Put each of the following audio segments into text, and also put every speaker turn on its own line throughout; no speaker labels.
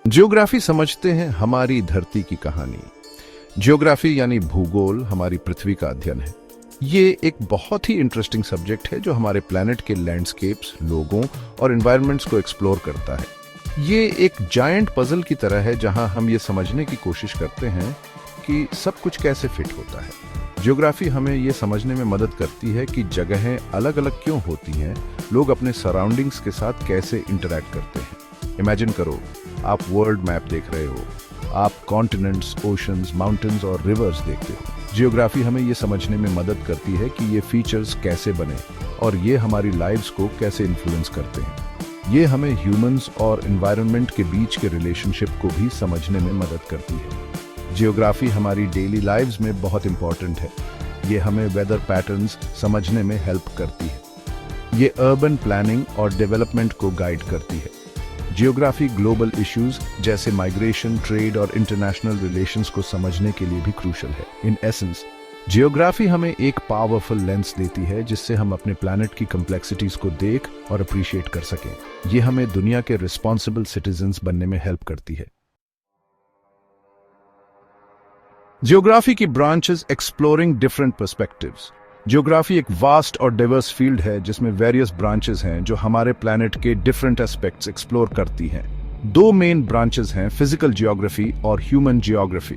Geography समझते हैं हमारी धरती की कहानी। ज्योग्राफी यानी भूगोल हमारी पृथ्वी का अध्ययन है। ये एक बहुत ही इंटरेस्टिंग सब्जेक्ट है जो हमारे प्लैनेट के लैंडस्केप्स, लोगों और एनवायरनमेंट्स को एक्सप्लोर करता है। ये एक जायंट पजल की तरह है जहां हम ये समझने की कोशिश करते हैं कि सब कुछ कैसे फिट होता है। ज्योग्राफी हमें ये समझने में मदद करती है कि जगहें अलग अलग क्यों होती हैं, लोग अपने सराउंडिंग्स के साथ कैसे इंटरैक्ट करते हैं। इमेजिन करो, आप वर्ल्ड मैप देख रहे हो, आप कॉन्टिनेंट्स, ओशंस, माउंटेन्स और रिवर्स देखते हो। जियोग्राफी हमें ये समझने में मदद करती है कि ये फीचर्स कैसे बने और ये हमारी लाइव्स को कैसे इन्फ्लुएंस करते हैं। ये हमें ह्यूमंस और एनवायरनमेंट के बीच के रिलेशनशिप को भी समझने में मदद करती है। जियोग्राफी हमारी डेली लाइव्स में बहुत इंपॉर्टेंट है। ये हमें वेदर पैटर्न्स समझने में हेल्प करती है। ये अर्बन प्लानिंग और डेवलपमेंट को गाइड करती है। जियोग्राफी ग्लोबल इश्यूज जैसे माइग्रेशन, ट्रेड और इंटरनेशनल रिलेशंस को समझने के लिए भी क्रूशल है। इन एसेंस, जियोग्राफी हमें एक पावरफुल लेंस देती है जिससे हम अपने प्लैनेट की कॉम्प्लेक्सिटीज को देख और अप्रिशिएट कर सकें। ये हमें दुनिया के रिस्पॉन्सिबल सिटीजन्स बनने में हेल्प करती है। जियोग्राफी की branches exploring different perspectives. Geography एक वास्ट और डाइवर्स फील्ड है जिसमें वेरियस ब्रांचेस हैं जो हमारे प्लैनेट के डिफरेंट एस्पेक्ट्स एक्सप्लोर करती हैं। दो मेन ब्रांचेस हैं, फिजिकल जियोग्राफी और ह्यूमन जियोग्राफी।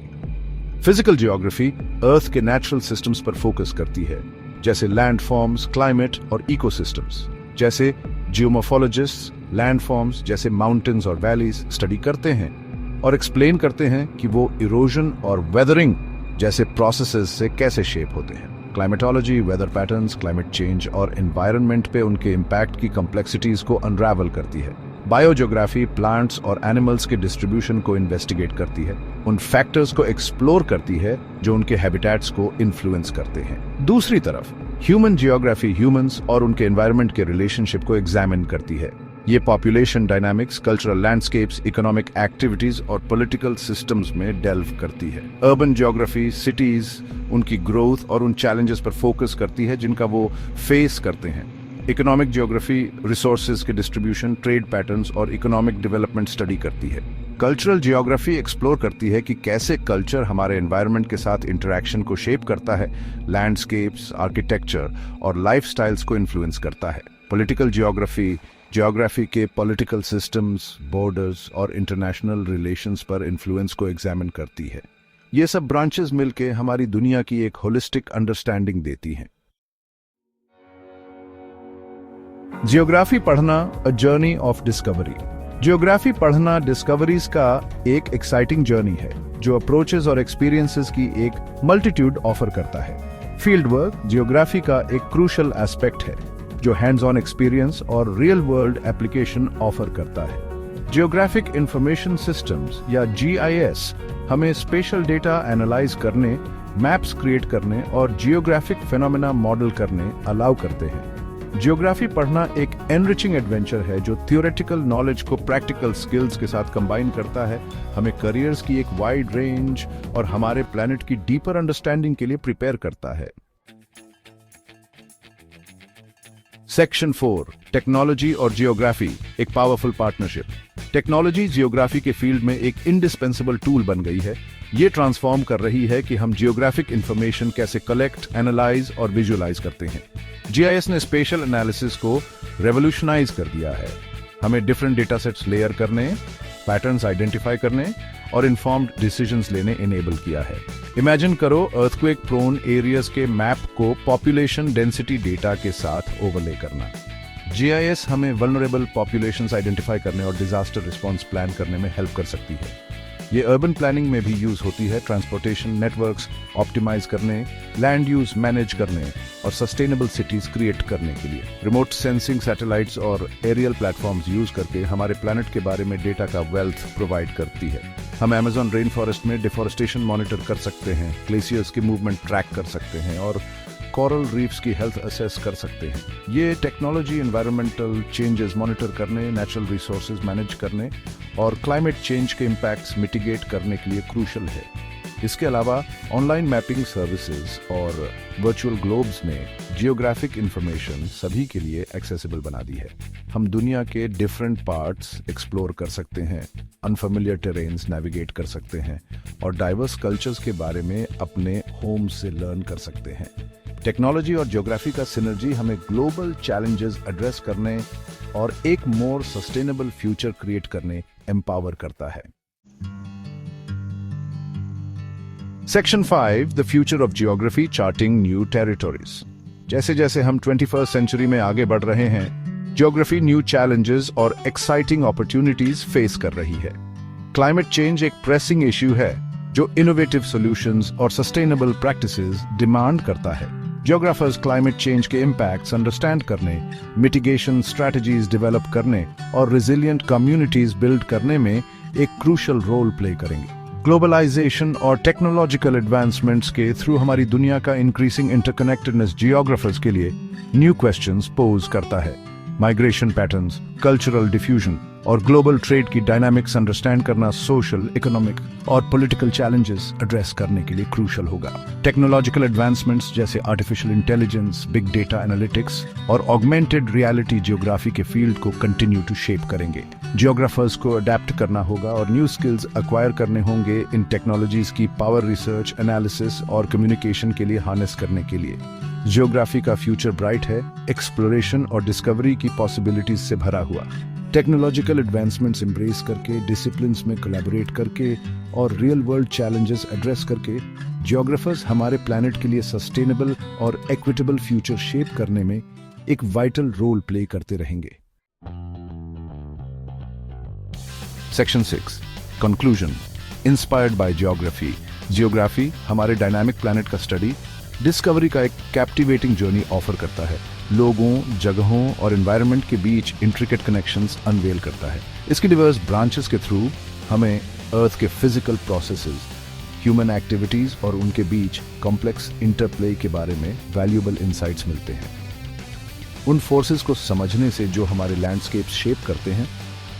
फिजिकल जियोग्राफी अर्थ के नेचुरल सिस्टम्स पर फोकस करती है, जैसे लैंडफॉर्म्स, क्लाइमेट और इकोसिस्टम्स। जैसे जियोमॉर्फोलॉजिस्ट्स लैंडफॉर्म्स जैसे माउंटेन्स और वैलीज स्टडी करते हैं और एक्सप्लेन करते हैं कि वो इरोजन और वेदरिंग जैसे प्रोसेसेस से कैसे शेप होते हैं। Climatology weather patterns, climate change और एनवायरनमेंट पे उनके इम्पैक्ट की कॉम्प्लेक्सिटीज को अनरावल करती है। बायोजियोग्राफी प्लांट्स और एनिमल्स के डिस्ट्रीब्यूशन को इन्वेस्टिगेट करती है, उन फैक्टर्स को एक्सप्लोर करती है जो उनके हैबिटेट्स को इन्फ्लुएंस करते हैं। दूसरी तरफ ह्यूमन जियोग्राफी ह्यूमंस और उनके एनवायरनमेंट के रिलेशनशिप को एग्जामिन करती है। ये population dynamics, cultural landscapes, economic activities और पॉलिटिकल सिस्टम्स में डेल्व करती है। अर्बन जियोग्राफी सिटीज, उनकी ग्रोथ और उन चैलेंजेस पर फोकस करती है जिनका वो फेस करते हैं। इकोनॉमिक जियोग्राफी रिसोर्सेज के डिस्ट्रीब्यूशन, ट्रेड पैटर्न्स और इकोनॉमिक डेवलपमेंट स्टडी करती है। कल्चरल जियोग्राफी एक्सप्लोर करती है कि कैसे कल्चर हमारे एनवायरनमेंट के साथ इंटरैक्शन को शेप करता है, लैंडस्केप्स, आर्किटेक्चर और लाइफस्टाइल्स को इन्फ्लुएंस करता है। पॉलिटिकल जियोग्राफी के पॉलिटिकल सिस्टम्स, बॉर्डर्स और इंटरनेशनल रिलेशंस पर इन्फ्लुएंस को एग्जामिन करती है। ये सब ब्रांचेस मिलके हमारी दुनिया की एक होलिस्टिक अंडरस्टैंडिंग देती हैं। जियोग्राफी पढ़ना a journey of discovery. Geography पढ़ना डिस्कवरीज का एक एक्साइटिंग जर्नी है जो अप्रोचेस और एक्सपीरियंसेस की एक मल्टीट्यूड ऑफर करता है। फील्ड वर्क जियोग्राफी का एक क्रूशल एस्पेक्ट है जो हैंड्स ऑन एक्सपीरियंस और रियल वर्ल्ड एप्लीकेशन ऑफर करता है। जियोग्राफिक इंफॉर्मेशन सिस्टम्स या GIS हमें स्पेशल डेटा एनालाइज करने, मैप्स क्रिएट करने और जियोग्राफिक फेनोमेना मॉडल करने अलाउ करते हैं। जियोग्राफी पढ़ना एक एनरिचिंग एडवेंचर है जो थियोरेटिकल नॉलेज को प्रैक्टिकल स्किल्स के साथ कंबाइन करता है, हमें करियर्स की एक वाइड रेंज और हमारे प्लैनेट की डीपर अंडरस्टैंडिंग के लिए प्रिपेयर करता है। सेक्शन 4 टेक्नोलॉजी और जियोग्राफी, एक पावरफुल पार्टनरशिप। टेक्नोलॉजी जियोग्राफी के फील्ड में एक इंडिस्पेंसेबल टूल बन गई है। ये ट्रांसफॉर्म कर रही है कि हम जियोग्राफिक इंफॉर्मेशन कैसे कलेक्ट, एनालाइज और विजुअलाइज करते हैं। GIS ने स्पेशल एनालिसिस को रेवोल्यूशनाइज कर दिया है, हमें डिफरेंट डेटा सेट्स लेयर करने, पैटर्न्स आइडेंटिफाई करने और इन्फॉर्म्ड डिसीजंस लेने इनेबल किया है। इमेजिन करो अर्थक्वेक प्रोन एरियाज के मैप को पॉपुलेशन डेंसिटी डेटा के साथ ओवरले करना। GIS हमें वल्नरेबल पॉपुलेशंस आइडेंटिफाई करने और डिजास्टर रिस्पांस प्लान करने में हेल्प कर सकती है। ये अर्बन प्लानिंग में भी यूज होती है, ट्रांसपोर्टेशन नेटवर्क्स ऑप्टिमाइज करने, लैंड यूज मैनेज करने और सस्टेनेबल सिटीज क्रिएट करने के लिए। रिमोट सेंसिंग सैटेलाइट्स और एरियल प्लेटफॉर्म्स यूज करके हमारे प्लैनेट के बारे में डेटा का वेल्थ प्रोवाइड करती है। हम अमेज़न रेन फॉरेस्ट में डिफोरेस्टेशन मॉनिटर कर सकते हैं, ग्लेशियर्स की मूवमेंट ट्रैक कर सकते हैं और कोरल रीफ्स की हेल्थ असेस कर सकते हैं। ये टेक्नोलॉजी एनवायरमेंटल चेंजेस मॉनिटर करने, नेचुरल रिसोर्सेज मैनेज करने और क्लाइमेट चेंज के इम्पैक्ट्स मिटिगेट करने के लिए क्रूशल है। इसके अलावा ऑनलाइन मैपिंग सर्विसेज और वर्चुअल ग्लोब्स ने जियोग्राफिक इंफॉर्मेशन सभी के लिए एक्सेसिबल बना दी है। हम दुनिया के डिफरेंट पार्ट्स एक्सप्लोर कर सकते हैं, अनफेमिलियर टेरेन्स नेविगेट कर सकते हैं और डाइवर्स कल्चर्स के बारे में अपने होम से लर्न कर सकते हैं। टेक्नोलॉजी और ज्योग्राफी का सिनर्जी हमें ग्लोबल चैलेंजेस एड्रेस करने और एक मोर सस्टेनेबल फ्यूचर क्रिएट करने एम्पावर करता है। Section 5 the future of geography charting new territories. जैसे जैसे हम 21st सेंचुरी में आगे बढ़ रहे हैं, जियोग्राफी न्यू चैलेंजेस और एक्साइटिंग अपॉर्चुनिटीज फेस कर रही है। क्लाइमेट चेंज एक प्रेसिंग इश्यू है जो इनोवेटिव सॉल्यूशंस और सस्टेनेबल प्रैक्टिसेस डिमांड करता है। जियोग्राफर्स क्लाइमेट चेंज के इम्पैक्ट्स अंडरस्टैंड करने, मिटिगेशन स्ट्रैटेजीज डेवलप करने और रिजिलियंट कम्युनिटीज बिल्ड करने में एक क्रूशियल रोल प्ले करेंगे। ग्लोबलाइजेशन और टेक्नोलॉजिकल एडवांसमेंट्स के थ्रू हमारी दुनिया का इंक्रीजिंग इंटरकनेक्टेडनेस जियोग्राफर्स के लिए न्यू क्वेश्चंस पोज करता है। माइग्रेशन पैटर्न्स, कल्चरल डिफ्यूजन और ग्लोबल ट्रेड की डायनामिक्स अंडरस्टैंड करना सोशल, इकोनॉमिक और पॉलिटिकल चैलेंजेस एड्रेस करने के लिए क्रूशियल होगा। टेक्नोलॉजिकल एडवांसमेंट्स जैसे artificial intelligence, big data analytics और ऑगमेंटेड रियलिटी जियोग्राफी के फील्ड को कंटिन्यू टू शेप करेंगे। जियोग्राफर्स को अडेप्ट करना होगा और न्यू स्किल्स एक्वायर करने होंगे इन टेक्नोलॉजीज की पावर रिसर्च, एनालिसिस और कम्युनिकेशन के लिए हार्नेस करने के लिए। जियोग्राफी का फ्यूचर ब्राइट है, एक्सप्लोरेशन और डिस्कवरी की पॉसिबिलिटीज से भरा हुआ। टेक्नोलॉजिकल एडवांसमेंट्स एम्ब्रेस करके, डिसिप्लिन्स में कोलैबोरेट करके और रियल वर्ल्ड चैलेंजेस एड्रेस करके जियोग्राफर्स हमारे प्लैनेट के लिए सस्टेनेबल और इक्विटेबल फ्यूचर शेप करने में एक वाइटल रोल प्ले करते रहेंगे। Section 6 conclusion inspired by geography. Geography हमारे डायनामिक प्लैनेट का स्टडी, डिस्कवरी का एक कैप्टिवेटिंग जर्नी ऑफर करता है। लोगों, जगहों और एनवायरनमेंट के बीच इंट्रिकेट कनेक्शंस अनवेल करता है। इसकी डिवर्स ब्रांचेस के थ्रू हमें अर्थ के फिजिकल प्रोसेसेस, ह्यूमन एक्टिविटीज और उनके बीच कॉम्प्लेक्स इंटरप्ले के बारे में वैल्यूएबल इंसाइट्स मिलते हैं। उन फोर्सेस को समझने से जो हमारे लैंडस्केप शेप करते हैं,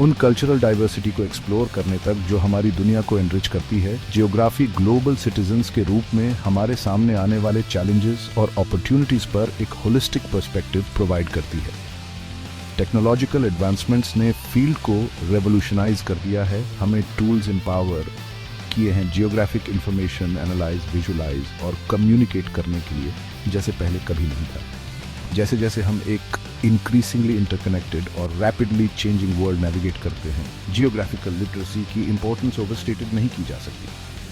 उन कल्चरल डाइवर्सिटी को एक्सप्लोर करने तक जो हमारी दुनिया को एनरिच करती है, जियोग्राफी ग्लोबल सिटीजन्स के रूप में हमारे सामने आने वाले चैलेंजेस और अपॉर्चुनिटीज पर एक होलिस्टिक पर्सपेक्टिव प्रोवाइड करती है। टेक्नोलॉजिकल एडवांसमेंट्स ने फील्ड को रेवोल्यूशनाइज कर दिया है, हमें टूल्स एम्पावर किए हैं जियोग्राफिक इंफॉर्मेशन एनालाइज, विजुलाइज और कम्युनिकेट करने के लिए जैसे पहले कभी नहीं था। जैसे जैसे हम एक इंक्रीजिंगली इंटरकनेक्टेड और रैपिडली चेंजिंग वर्ल्ड नेविगेट करते हैं, जियोग्राफिकल लिटरेसी की इंपॉर्टेंस ओवरस्टेटेड नहीं की जा सकती।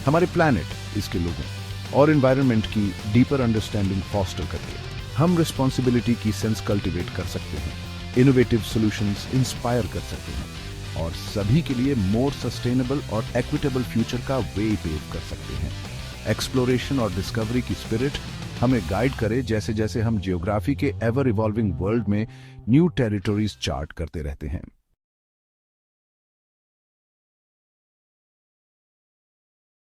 हमारे प्लैनेट, इसके लोगों और एनवायरनमेंट की डीपर अंडरस्टैंडिंग फॉस्टर करके हम रिस्पॉन्सिबिलिटी की सेंस कल्टिवेट कर सकते हैं, इनोवेटिव सॉल्यूशंस इंस्पायर कर सकते हैं और सभी के लिए मोर सस्टेनेबल और इक्विटेबल फ्यूचर का वे पेव कर सकते हैं। एक्सप्लोरेशन और डिस्कवरी की स्पिरिट हमें गाइड करे जैसे जैसे हम जियोग्राफी के एवर इवॉल्विंग वर्ल्ड में न्यू टेरिटोरीज चार्ट करते रहते हैं।